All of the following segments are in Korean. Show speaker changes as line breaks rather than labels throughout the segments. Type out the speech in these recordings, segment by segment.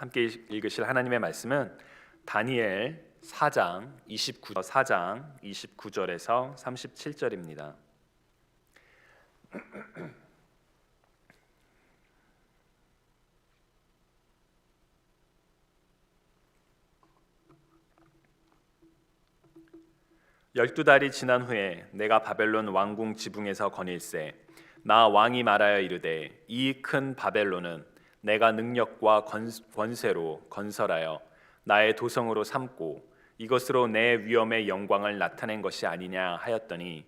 함께 읽으실 하나님의 말씀은 다니엘 4장 29절에서 37절입니다. 열두 달이 지난 후에 내가 바벨론 왕궁 지붕에서 거닐세 나 왕이 말하여 이르되 이 큰 바벨론은 내가 능력과 권세로 건설하여 나의 도성으로 삼고 이것으로 내 위엄의 영광을 나타낸 것이 아니냐 하였더니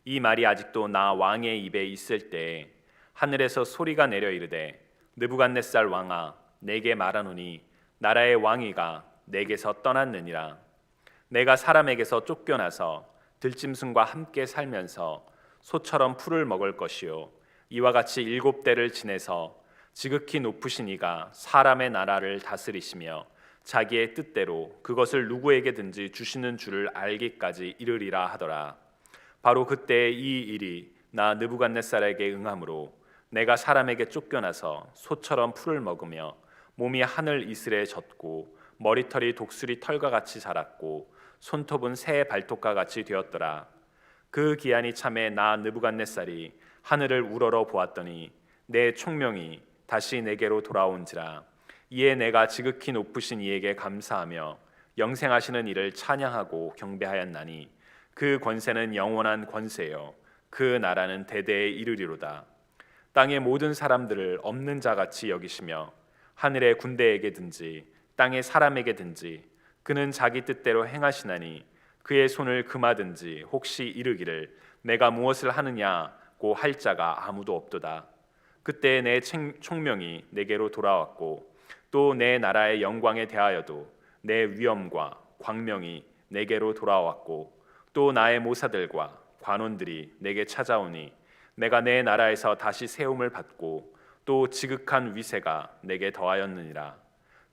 이 말이 아직도 나 왕의 입에 있을 때에 하늘에서 소리가 내려 이르되 느부갓네살 왕아 내게 말하노니 나라의 왕위가 내게서 떠났느니라. 내가 사람에게서 쫓겨나서 들짐승과 함께 살면서 소처럼 풀을 먹을 것이요 이와 같이 7대를 지내서 지극히 높으신 이가 사람의 나라를 다스리시며 자기의 뜻대로 그것을 누구에게든지 주시는 줄을 알기까지 이르리라 하더라. 바로 그때 이 일이 나 느부갓네살에게 응함으로 내가 사람에게 쫓겨나서 소처럼 풀을 먹으며 몸이 하늘 이슬에 젖고 머리털이 독수리 털과 같이 자랐고 손톱은 새의 발톱과 같이 되었더라. 그 기한이 참에 나 느부갓네살이 하늘을 우러러 보았더니 내 총명이 다시 내게로 돌아온지라. 이에 내가 지극히 높으신 이에게 감사하며 영생하시는 이를 찬양하고 경배하였나니 그 권세는 영원한 권세요 그 나라는 대대에 이르리로다. 땅의 모든 사람들을 없는 자같이 여기시며 하늘의 군대에게든지 땅의 사람에게든지 그는 자기 뜻대로 행하시나니 그의 손을 금하든지 혹시 이르기를 내가 무엇을 하느냐고 할 자가 아무도 없도다. 그때 내 총명이 내게로 돌아왔고 또 내 나라의 영광에 대하여도 내 위엄과 광명이 내게로 돌아왔고 또 나의 모사들과 관원들이 내게 찾아오니 내가 내 나라에서 다시 세움을 받고 또 지극한 위세가 내게 더하였느니라.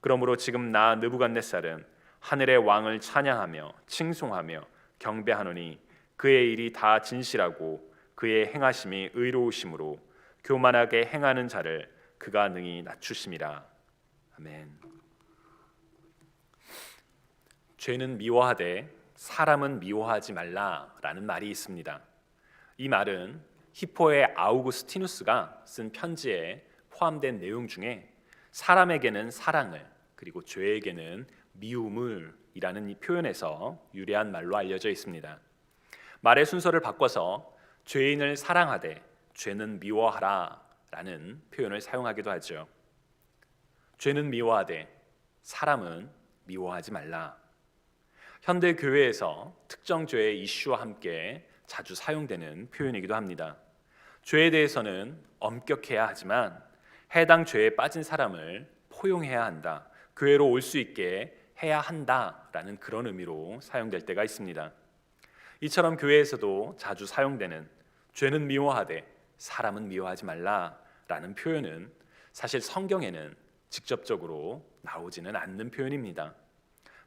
그러므로 지금 나 느부갓네살은 하늘의 왕을 찬양하며 칭송하며 경배하노니 그의 일이 다 진실하고 그의 행하심이 의로우심으로 교만하게 행하는 자를 그가 능히 낮추심이라. 아멘. 죄는 미워하되 사람은 미워하지 말라라는 말이 있습니다. 이 말은 히포의 아우구스티누스가 쓴 편지에 포함된 내용 중에 사람에게는 사랑을 그리고 죄에게는 미움을 이라는 이 표현에서 유래한 말로 알려져 있습니다. 말의 순서를 바꿔서 죄인을 사랑하되 죄는 미워하라 라는 표현을 사용하기도 하죠. 죄는 미워하되 사람은 미워하지 말라. 현대 교회에서 특정 죄의 이슈와 함께 자주 사용되는 표현이기도 합니다. 죄에 대해서는 엄격해야 하지만 해당 죄에 빠진 사람을 포용해야 한다, 교회로 올 수 있게 해야 한다라는 그런 의미로 사용될 때가 있습니다. 이처럼 교회에서도 자주 사용되는 죄는 미워하되 사람은 미워하지 말라라는 표현은 사실 성경에는 직접적으로 나오지는 않는 표현입니다.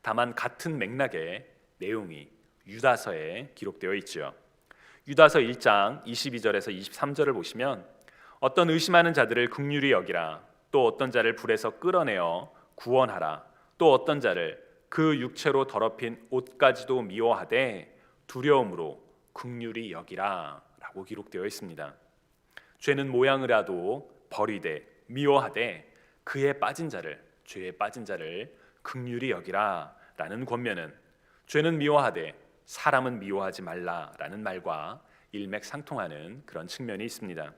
다만 같은 맥락의 내용이 유다서에 기록되어 있죠. 유다서 1장 22절에서 23절을 보시면 어떤 의심하는 자들을 긍휼히 여기라, 또 어떤 자를 불에서 끌어내어 구원하라, 또 어떤 자를 그 육체로 더럽힌 옷까지도 미워하되 두려움으로 긍휼히 여기라 라고 기록되어 있습니다. 죄는 모양이라도 버리되 미워하되 그에 빠진 자를, 죄에 빠진 자를 긍휼히 여기라 라는 권면은 죄는 미워하되 사람은 미워하지 말라 라는 말과 일맥상통하는 그런 측면이 있습니다.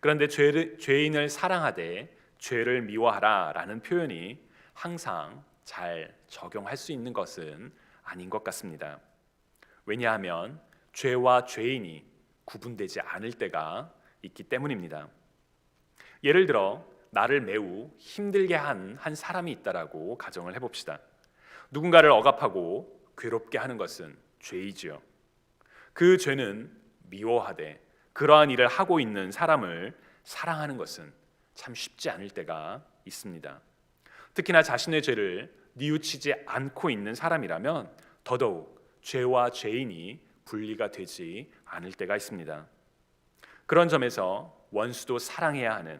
그런데 죄인을 사랑하되 죄를 미워하라 라는 표현이 항상 잘 적용할 수 있는 것은 아닌 것 같습니다. 왜냐하면 죄와 죄인이 구분되지 않을 때가 있기 때문입니다. 예를 들어 나를 매우 힘들게 한 사람이 있다라고 가정을 해봅시다. 누군가를 억압하고 괴롭게 하는 것은 죄이지요. 그 죄는 미워하되 그러한 일을 하고 있는 사람을 사랑하는 것은 참 쉽지 않을 때가 있습니다. 특히나 자신의 죄를 뉘우치지 않고 있는 사람이라면 더더욱 죄와 죄인이 분리가 되지 않을 때가 있습니다. 그런 점에서 원수도 사랑해야 하는,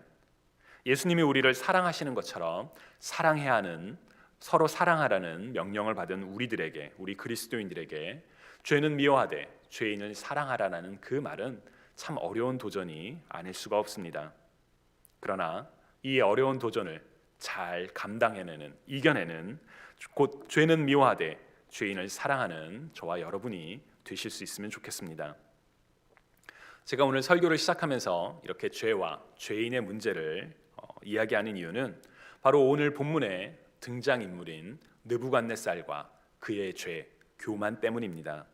예수님이 우리를 사랑하시는 것처럼 사랑해야 하는, 서로 사랑하라는 명령을 받은 우리들에게, 우리 그리스도인들에게 죄는 미워하되 죄인을 사랑하라는 그 말은 참 어려운 도전이 아닐 수가 없습니다. 그러나 이 어려운 도전을 잘 감당해내는, 이겨내는, 곧 죄는 미워하되 죄인을 사랑하는 저와 여러분이 되실 수 있으면 좋겠습니다. 제가 오늘 설교를 시작하면서 이렇게 죄와 죄인의 문제를 이야기하는 이유는 바로 오늘 본문의 등장인물인 느부갓네살과 그의 죄, 교만 때문입니다.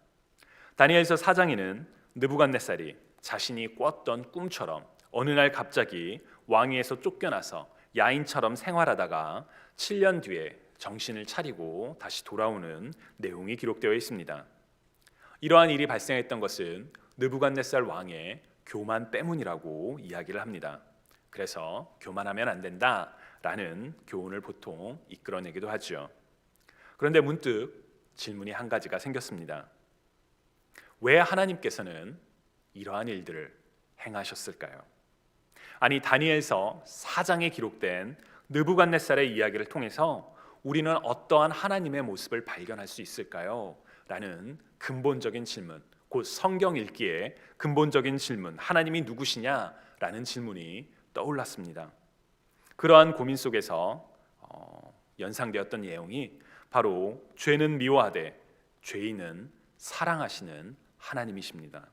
다니엘서 4장에는 느부갓네살이 자신이 꿨던 꿈처럼 어느 날 갑자기 왕위에서 쫓겨나서 야인처럼 생활하다가 7년 뒤에 정신을 차리고 다시 돌아오는 내용이 기록되어 있습니다. 이러한 일이 발생했던 것은 느부갓네살 왕의 교만 때문이라고 이야기를 합니다. 그래서 교만하면 안 된다라는 교훈을 보통 이끌어내기도 하죠. 그런데 문득 질문이 한 가지가 생겼습니다. 왜 하나님께서는 이러한 일들을 행하셨을까요? 아니, 다니엘서 4장에 기록된 느부갓네살의 이야기를 통해서 우리는 어떠한 하나님의 모습을 발견할 수 있을까요? 라는 근본적인 질문, 곧 성경 읽기의 근본적인 질문, 하나님이 누구시냐라는 질문이 떠올랐습니다. 그러한 고민 속에서 연상되었던 내용이 바로 죄는 미워하되 죄인은 사랑하시는 하나님이십니다.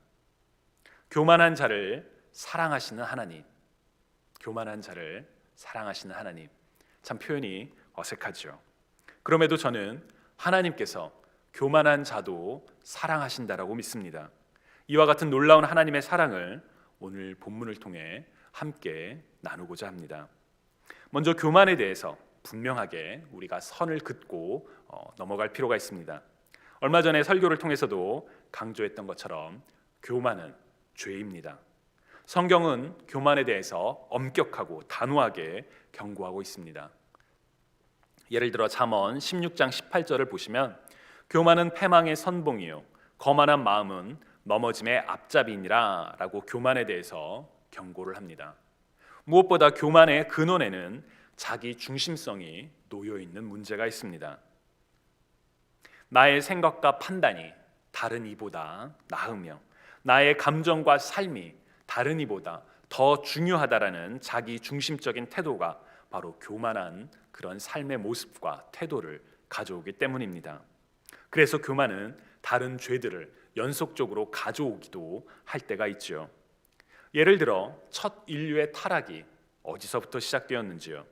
교만한 자를 사랑하시는 하나님, 교만한 자를 사랑하시는 하나님, 참 표현이 어색하죠. 그럼에도 저는 하나님께서 교만한 자도 사랑하신다라고 믿습니다. 이와 같은 놀라운 하나님의 사랑을 오늘 본문을 통해 함께 나누고자 합니다. 먼저 교만에 대해서 분명하게 우리가 선을 긋고 넘어갈 필요가 있습니다. 얼마 전에 설교를 통해서도 강조했던 것처럼 교만은 죄입니다. 성경은 교만에 대해서 엄격하고 단호하게 경고하고 있습니다. 예를 들어 잠언 16장 18절을 보시면 교만은 패망의 선봉이요 거만한 마음은 넘어짐의 앞잡이니라 라고 교만에 대해서 경고를 합니다. 무엇보다 교만의 근원에는 자기 중심성이 놓여 있는 문제가 있습니다. 나의 생각과 판단이 다른 이보다 나으며 나의 감정과 삶이 다른 이보다 더 중요하다라는 자기 중심적인 태도가 바로 교만한 그런 삶의 모습과 태도를 가져오기 때문입니다. 그래서 교만은 다른 죄들을 연속적으로 가져오기도 할 때가 있죠. 예를 들어 첫 인류의 타락이 어디서부터 시작되었는지요.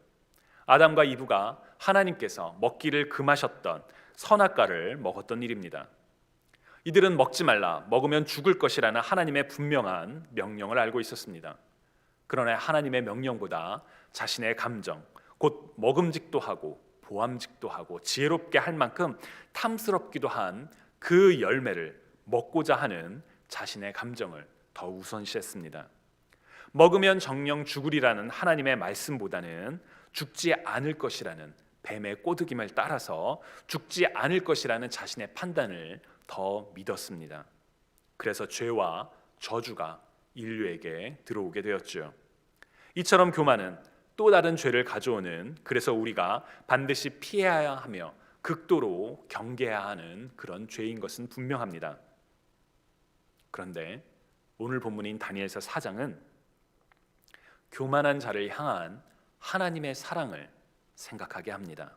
아담과 이브가 하나님께서 먹기를 금하셨던 선악과를 먹었던 일입니다. 이들은 먹지 말라, 먹으면 죽을 것이라는 하나님의 분명한 명령을 알고 있었습니다. 그러나 하나님의 명령보다 자신의 감정, 곧 먹음직도 하고 보암직도 하고 지혜롭게 할 만큼 탐스럽기도 한 그 열매를 먹고자 하는 자신의 감정을 더 우선시했습니다. 먹으면 정녕 죽으리라는 하나님의 말씀보다는 죽지 않을 것이라는 뱀의 꼬드김을 따라서 죽지 않을 것이라는 자신의 판단을 더 믿었습니다. 그래서 죄와 저주가 인류에게 들어오게 되었죠. 이처럼 교만은 또 다른 죄를 가져오는, 그래서 우리가 반드시 피해야 하며 극도로 경계해야 하는 그런 죄인 것은 분명합니다. 그런데 오늘 본문인 다니엘서 4장은 교만한 자를 향한 하나님의 사랑을 생각하게 합니다.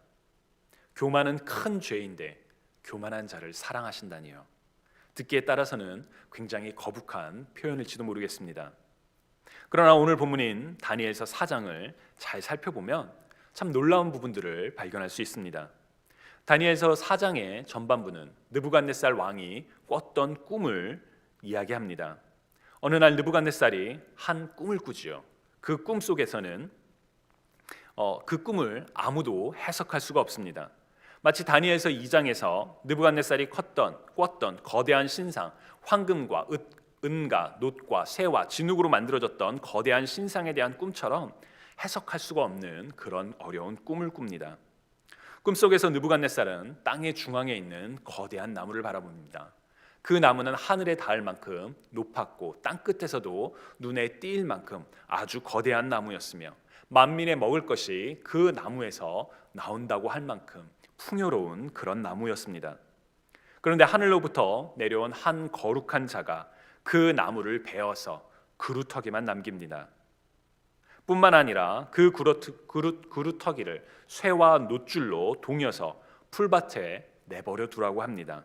교만은 큰 죄인데 교만한 자를 사랑하신다니요. 듣기에 따라서는 굉장히 거북한 표현일지도 모르겠습니다. 그러나 오늘 본문인 다니엘서 4장을 잘 살펴보면 참 놀라운 부분들을 발견할 수 있습니다. 다니엘서 4장의 전반부는 느부갓네살 왕이 꿨던 꿈을 이야기합니다. 어느 날 느부갓네살이 한 꿈을 꾸지요. 그 꿈 속에서는 그 꿈을 아무도 해석할 수가 없습니다. 마치 다니엘서 2장에서 느부갓네살이 꿨던 거대한 신상, 황금과 은과 놋과 쇠와 진흙으로 만들어졌던 거대한 신상에 대한 꿈처럼 해석할 수가 없는 그런 어려운 꿈을 꿉니다. 꿈속에서 느부갓네살은 땅의 중앙에 있는 거대한 나무를 바라봅니다. 그 나무는 하늘에 닿을 만큼 높았고 땅끝에서도 눈에 띄일 만큼 아주 거대한 나무였으며 만민의 먹을 것이 그 나무에서 나온다고 할 만큼 풍요로운 그런 나무였습니다. 그런데 하늘로부터 내려온 한 거룩한 자가 그 나무를 베어서 그루터기만 남깁니다. 뿐만 아니라 그 그루터기를 쇠와 놋줄로 동여서 풀밭에 내버려 두라고 합니다.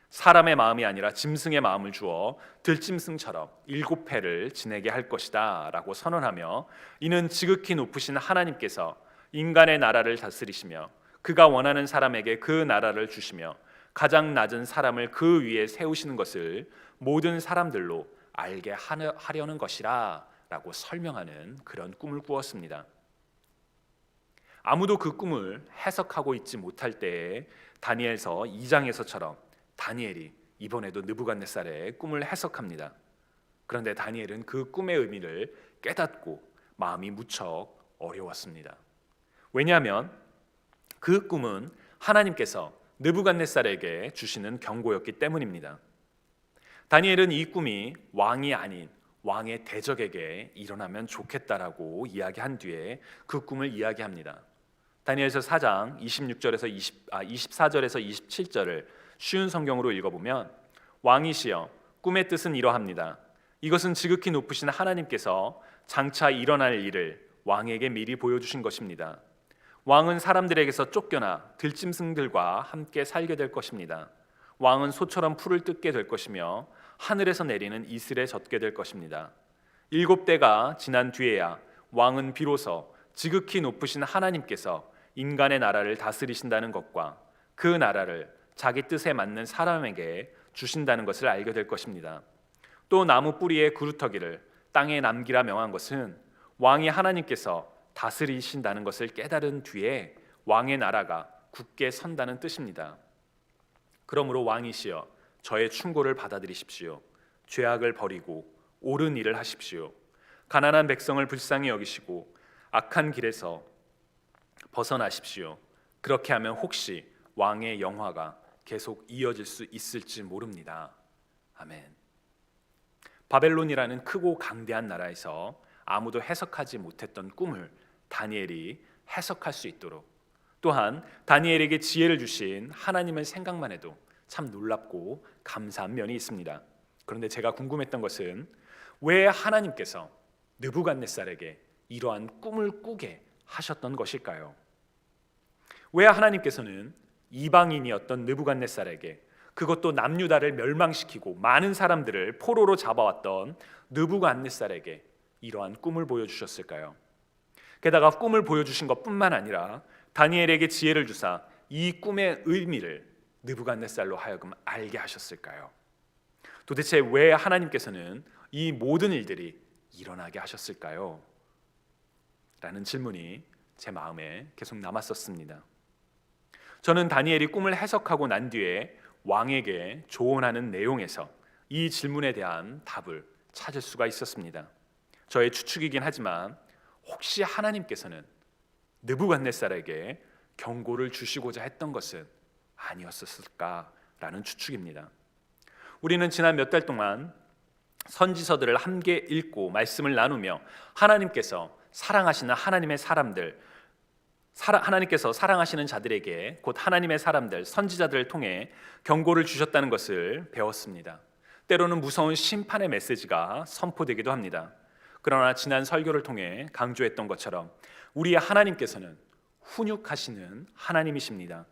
사람의 마음이 아니라 짐승의 마음을 주어 들짐승처럼 7패를 지내게 할 것이다 라고 선언하며, 이는 지극히 높으신 하나님께서 인간의 나라를 다스리시며 그가 원하는 사람에게 그 나라를 주시며 가장 낮은 사람을 그 위에 세우시는 것을 모든 사람들로 알게 하려는 것이라 라고 설명하는 그런 꿈을 꾸었습니다. 아무도 그 꿈을 해석하고 있지 못할 때에 다니엘서 2장에서처럼 다니엘이 이번에도 느부갓네살의 꿈을 해석합니다. 그런데 다니엘은 그 꿈의 의미를 깨닫고 마음이 무척 어려웠습니다. 왜냐하면 그 꿈은 하나님께서 느부갓네살에게 주시는 경고였기 때문입니다. 다니엘은 이 꿈이 왕이 아닌 왕의 대적에게 일어나면 좋겠다라고 이야기한 뒤에 그 꿈을 이야기합니다. 다니엘서 4장 24절에서 27절을 쉬운 성경으로 읽어보면, 왕이시여 꿈의 뜻은 이러합니다. 이것은 지극히 높으신 하나님께서 장차 일어날 일을 왕에게 미리 보여주신 것입니다. 왕은 사람들에게서 쫓겨나 들짐승들과 함께 살게 될 것입니다. 왕은 소처럼 풀을 뜯게 될 것이며 하늘에서 내리는 이슬에 젖게 될 것입니다. 7대가 지난 뒤에야 왕은 비로소 지극히 높으신 하나님께서 인간의 나라를 다스리신다는 것과 그 나라를 자기 뜻에 맞는 사람에게 주신다는 것을 알게 될 것입니다. 또 나무 뿌리의 그루터기를 땅에 남기라 명한 것은 왕이 하나님께서 다스리신다는 것을 깨달은 뒤에 왕의 나라가 굳게 선다는 뜻입니다. 그러므로 왕이시여 저의 충고를 받아들이십시오. 죄악을 버리고 옳은 일을 하십시오. 가난한 백성을 불쌍히 여기시고 악한 길에서 벗어나십시오. 그렇게 하면 혹시 왕의 영화가 계속 이어질 수 있을지 모릅니다. 아멘. 바벨론이라는 크고 강대한 나라에서 아무도 해석하지 못했던 꿈을 다니엘이 해석할 수 있도록, 또한 다니엘에게 지혜를 주신 하나님의 생각만 해도 참 놀랍고 감사한 면이 있습니다. 그런데 제가 궁금했던 것은 왜 하나님께서 느부갓네살에게 이러한 꿈을 꾸게 하셨던 것일까요? 왜 하나님께서는 이방인이었던 느부갓네살에게, 그것도 남유다를 멸망시키고 많은 사람들을 포로로 잡아왔던 느부갓네살에게 이러한 꿈을 보여주셨을까요? 게다가 꿈을 보여주신 것뿐만 아니라 다니엘에게 지혜를 주사 이 꿈의 의미를 느부갓네살로 하여금 알게 하셨을까요? 도대체 왜 하나님께서는 이 모든 일들이 일어나게 하셨을까요? 라는 질문이 제 마음에 계속 남았었습니다. 저는 다니엘이 꿈을 해석하고 난 뒤에 왕에게 조언하는 내용에서 이 질문에 대한 답을 찾을 수가 있었습니다. 저의 추측이긴 하지만 혹시 하나님께서는 느부갓네살에게 경고를 주시고자 했던 것은 아니었을까라는 추측입니다. 우리는 지난 몇 달 동안 선지서들을 함께 읽고 말씀을 나누며 하나님께서 사랑하시는 하나님의 사람들, 하나님께서 사랑하시는 자들에게, 곧 하나님의 사람들, 선지자들을 통해 경고를 주셨다는 것을 배웠습니다. 때로는 무서운 심판의 메시지가 선포되기도 합니다. 그러나 지난 설교를 통해 강조했던 것처럼 우리의 하나님께서는 훈육하시는 하나님이십니다.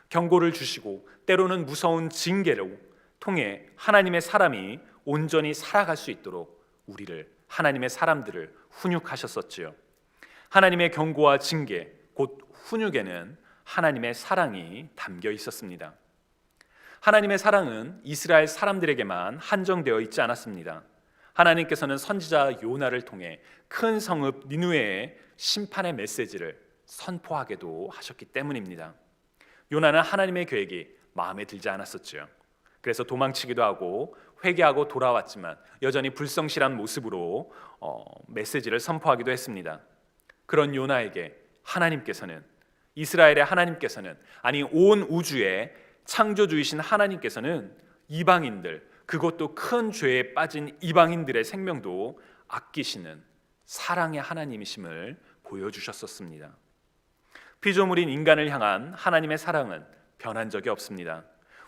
경고를 주시고 때로는 무서운 징계로 통해 하나님의 사람이 온전히 살아갈 수 있도록 우리를, 하나님의 사람들을 훈육하셨었지요. 하나님의 경고와 징계, 곧 훈육에는 하나님의 사랑이 담겨 있었습니다. 하나님의 사랑은 이스라엘 사람들에게만 한정되어 있지 않았습니다. 하나님께서는 선지자 요나를 통해 큰 성읍 니느웨의 심판의 메시지를 선포하게도 하셨기 때문입니다. 요나는 하나님의 계획이 마음에 들지 않았었죠. 그래서 도망치기도 하고 회개하고 돌아왔지만 여전히 불성실한 모습으로 메시지를 선포하기도 했습니다. 그런 요나에게 하나님께서는, 이스라엘의 하나님께서는, 아니 온 우주의 창조주이신 하나님께서는 이방인들, 그것도 큰 죄에 빠진 이방인들의 생명도 아끼시는 사랑의 하나님이심을 보여주셨었습니다. 피조물인 인간을 향한 하나님의 사랑은 변한 적이 없습니다.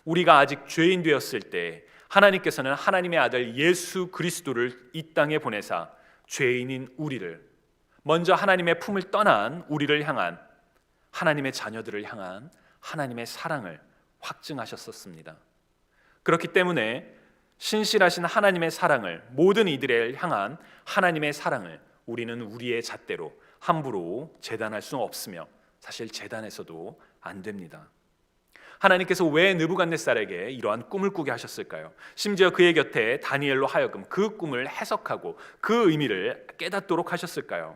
우리가 아직 죄인 되었을 때 하나님께서는 하나님의 아들 예수 그리스도를 이 땅에 보내사 죄인인 우리를, 먼저 하나님의 품을 떠난 우리를 향한, 하나님의 자녀들을 향한 하나님의 사랑을 확증하셨었습니다. 그렇기 때문에 신실하신 하나님의 사랑을, 모든 이들을 향한 하나님의 사랑을 우리는 우리의 잣대로 함부로 재단할 수 없으며 사실 재단해서도 안 됩니다. 하나님께서 왜 느부갓네살에게 이러한 꿈을 꾸게 하셨을까요? 심지어 그의 곁에 다니엘로 하여금 그 꿈을 해석하고 그 의미를 깨닫도록 하셨을까요?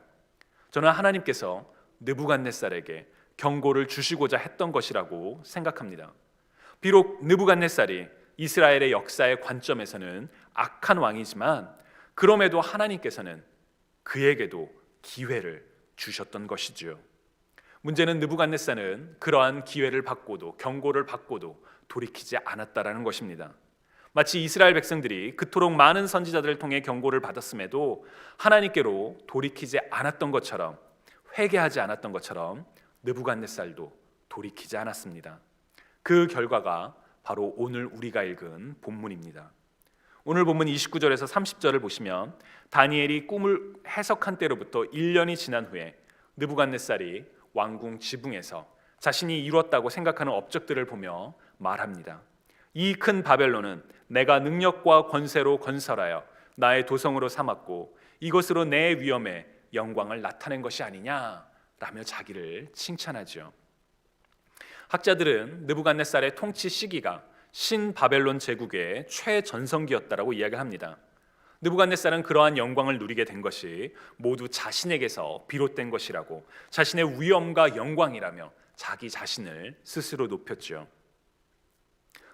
저는 하나님께서 느부갓네살에게 경고를 주시고자 했던 것이라고 생각합니다. 비록 느부갓네살이 이스라엘의 역사의 관점에서는 악한 왕이지만 그럼에도 하나님께서는 그에게도 기회를 주셨던 것이지요. 문제는 느부갓네살은 그러한 기회를 받고도, 경고를 받고도 돌이키지 않았다라는 것입니다. 마치 이스라엘 백성들이 그토록 많은 선지자들을 통해 경고를 받았음에도 하나님께로 돌이키지 않았던 것처럼, 회개하지 않았던 것처럼 느부갓네살도 돌이키지 않았습니다. 그 결과가 바로 오늘 우리가 읽은 본문입니다. 오늘 본문 29절에서 30절을 보시면 다니엘이 꿈을 해석한 때로부터 1년이 지난 후에 느부갓네살이 왕궁 지붕에서 자신이 이뤘다고 생각하는 업적들을 보며 말합니다. 이 큰 바벨론은 내가 능력과 권세로 건설하여 나의 도성으로 삼았고 이것으로 내 위엄의 영광을 나타낸 것이 아니냐 라며 자기를 칭찬하죠. 학자들은 느부갓네살의 통치 시기가 신바벨론 제국의 최전성기였다라고 이야기를 합니다. 느부갓네살은 그러한 영광을 누리게 된 것이 모두 자신에게서 비롯된 것이라고, 자신의 위엄과 영광이라며 자기 자신을 스스로 높였죠.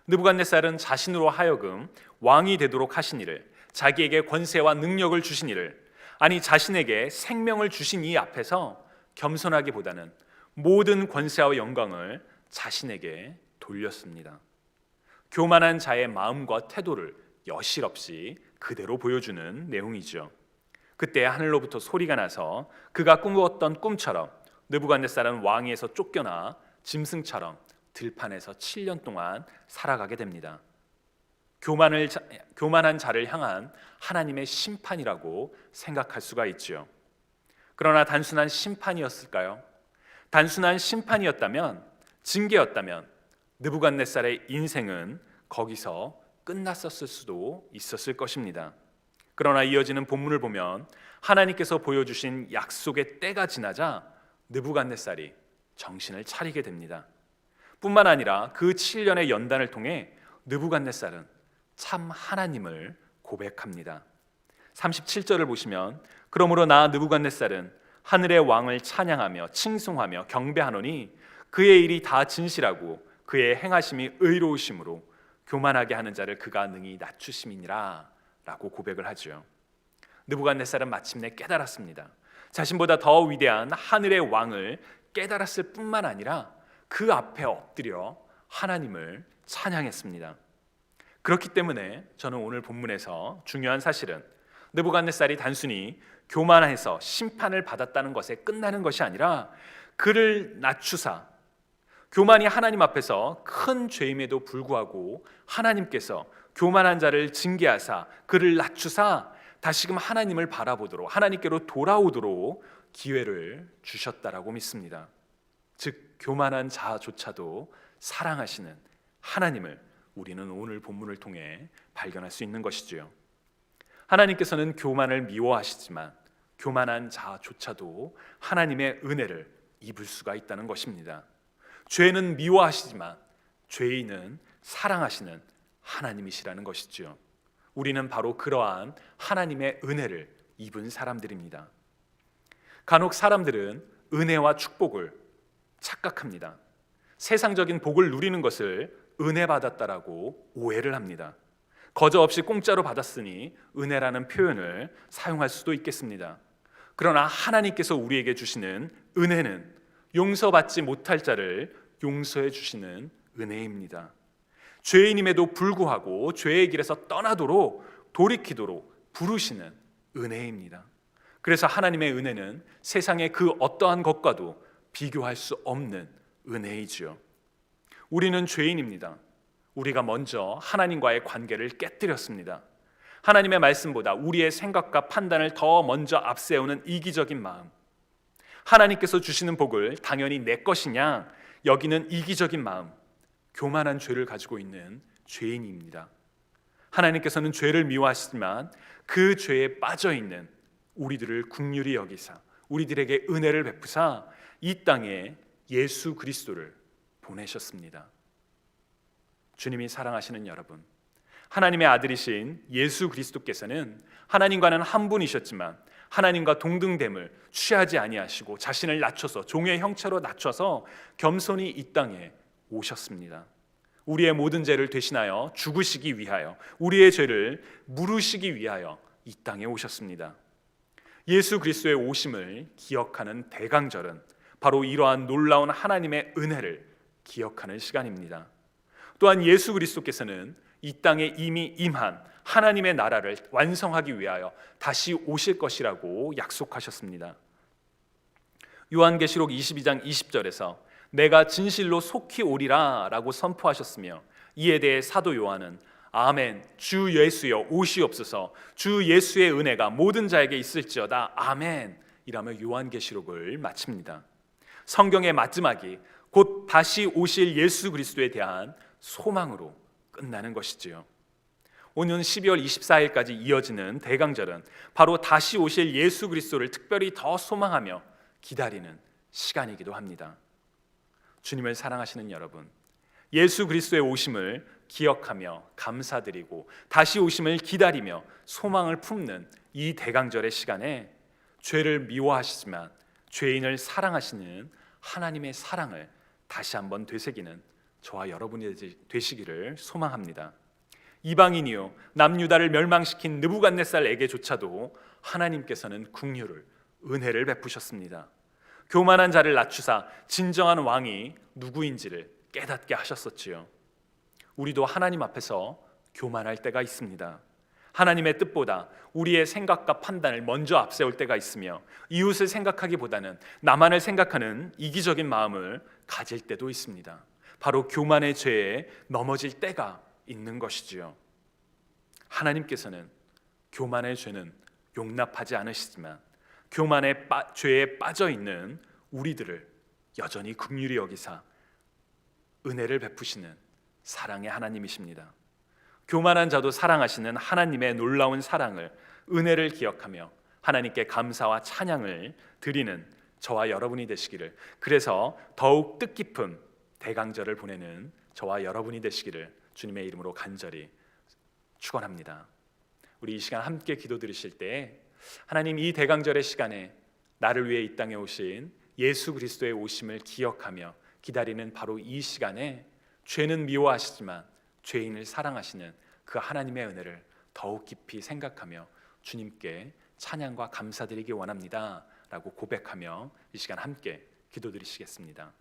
느부갓네살은 자신으로 하여금 왕이 되도록 하신 이를, 자기에게 권세와 능력을 주신 이를, 아니 자신에게 생명을 주신 이 앞에서 겸손하기보다는 모든 권세와 영광을 자신에게 돌렸습니다. 교만한 자의 마음과 태도를 여실없이 그대로 보여주는 내용이죠. 그때 하늘로부터 소리가 나서 그가 꾸었던 꿈처럼 느부갓네살은 왕위에서 쫓겨나 짐승처럼 들판에서 7년 동안 살아가게 됩니다. 교만한 자를 향한 하나님의 심판이라고 생각할 수가 있죠. 그러나 단순한 심판이었을까요? 단순한 심판이었다면, 징계였다면 느부갓네살의 인생은 거기서 끝났었을 수도 있었을 것입니다. 그러나 이어지는 본문을 보면 하나님께서 보여주신 약속의 때가 지나자 느부갓네살이 정신을 차리게 됩니다. 뿐만 아니라 그 7년의 연단을 통해 느부갓네살은 참 하나님을 고백합니다. 37절을 보시면 그러므로 나 느부갓네살은 하늘의 왕을 찬양하며 칭송하며 경배하노니 그의 일이 다 진실하고 그의 행하심이 의로우심으로 교만하게 하는 자를 그가 능히 낮추심이니라 라고 고백을 하죠. 느부갓네살은 마침내 깨달았습니다. 자신보다 더 위대한 하늘의 왕을 깨달았을 뿐만 아니라 그 앞에 엎드려 하나님을 찬양했습니다. 그렇기 때문에 저는 오늘 본문에서 중요한 사실은 느부갓네살이 단순히 교만해서 심판을 받았다는 것에 끝나는 것이 아니라 그를 낮추사, 교만이 하나님 앞에서 큰 죄임에도 불구하고 하나님께서 교만한 자를 징계하사 그를 낮추사 다시금 하나님을 바라보도록, 하나님께로 돌아오도록 기회를 주셨다라고 믿습니다. 즉 교만한 자조차도 사랑하시는 하나님을 우리는 오늘 본문을 통해 발견할 수 있는 것이지요. 하나님께서는 교만을 미워하시지만 교만한 자조차도 하나님의 은혜를 입을 수가 있다는 것입니다. 죄는 미워하시지만 죄인은 사랑하시는 하나님이시라는 것이지요. 우리는 바로 그러한 하나님의 은혜를 입은 사람들입니다. 간혹 사람들은 은혜와 축복을 착각합니다. 세상적인 복을 누리는 것을 은혜 받았다라고 오해를 합니다. 거저 없이 공짜로 받았으니 은혜라는 표현을 사용할 수도 있겠습니다. 그러나 하나님께서 우리에게 주시는 은혜는 용서받지 못할 자를 용서해 주시는 은혜입니다. 죄인임에도 불구하고 죄의 길에서 떠나도록 돌이키도록 부르시는 은혜입니다. 그래서 하나님의 은혜는 세상의 그 어떠한 것과도 비교할 수 없는 은혜이지요. 우리는 죄인입니다. 우리가 먼저 하나님과의 관계를 깨뜨렸습니다. 하나님의 말씀보다 우리의 생각과 판단을 더 먼저 앞세우는 이기적인 마음, 하나님께서 주시는 복을 당연히 내 것이냐 여기는 이기적인 마음, 교만한 죄를 가지고 있는 죄인입니다. 하나님께서는 죄를 미워하시지만 그 죄에 빠져있는 우리들을 긍휼히 여기사 우리들에게 은혜를 베푸사 이 땅에 예수 그리스도를 보내셨습니다. 주님이 사랑하시는 여러분, 하나님의 아들이신 예수 그리스도께서는 하나님과는 한 분이셨지만 하나님과 동등됨을 취하지 아니하시고 자신을 낮춰서 종의 형체로 낮춰서 겸손히 이 땅에 오셨습니다. 우리의 모든 죄를 대신하여 죽으시기 위하여, 우리의 죄를 물으시기 위하여 이 땅에 오셨습니다. 예수 그리스도의 오심을 기억하는 대강절은 바로 이러한 놀라운 하나님의 은혜를 기억하는 시간입니다. 또한 예수 그리스도께서는 이 땅에 이미 임한 하나님의 나라를 완성하기 위하여 다시 오실 것이라고 약속하셨습니다. 요한계시록 22장 20절에서 내가 진실로 속히 오리라 라고 선포하셨으며, 이에 대해 사도 요한은 아멘, 주 예수여 오시옵소서, 주 예수의 은혜가 모든 자에게 있을지어다, 아멘 이라며 요한계시록을 마칩니다. 성경의 마지막이 곧 다시 오실 예수 그리스도에 대한 소망으로 끝나는 것이지요. 오는 12월 24일까지 이어지는 대강절은 바로 다시 오실 예수 그리스도를 특별히 더 소망하며 기다리는 시간이기도 합니다. 주님을 사랑하시는 여러분, 예수 그리스도의 오심을 기억하며 감사드리고 다시 오심을 기다리며 소망을 품는 이 대강절의 시간에 죄를 미워하시지만 죄인을 사랑하시는 하나님의 사랑을 다시 한번 되새기는 저와 여러분이 되시기를 소망합니다. 이방인이요 남유다를 멸망시킨 느부갓네살에게조차도 하나님께서는 긍휼을, 은혜를 베푸셨습니다. 교만한 자를 낮추사 진정한 왕이 누구인지를 깨닫게 하셨었지요. 우리도 하나님 앞에서 교만할 때가 있습니다. 하나님의 뜻보다 우리의 생각과 판단을 먼저 앞세울 때가 있으며 이웃을 생각하기보다는 나만을 생각하는 이기적인 마음을 가질 때도 있습니다. 바로 교만의 죄에 넘어질 때가 있는 것이지요. 하나님께서는 교만의 죄는 용납하지 않으시지만 교만의 죄에 빠져있는 우리들을 여전히 긍휼히 여기사 은혜를 베푸시는 사랑의 하나님이십니다. 교만한 자도 사랑하시는 하나님의 놀라운 사랑을, 은혜를 기억하며 하나님께 감사와 찬양을 드리는 저와 여러분이 되시기를, 그래서 더욱 뜻깊은 대강절을 보내는 저와 여러분이 되시기를 주님의 이름으로 간절히 축원합니다. 우리 이 시간 함께 기도드리실 때 하나님, 이 대강절의 시간에 나를 위해 이 땅에 오신 예수 그리스도의 오심을 기억하며 기다리는 바로 이 시간에 죄는 미워하시지만 죄인을 사랑하시는 그 하나님의 은혜를 더욱 깊이 생각하며 주님께 찬양과 감사드리기 원합니다 라고 고백하며 이 시간 함께 기도드리시겠습니다.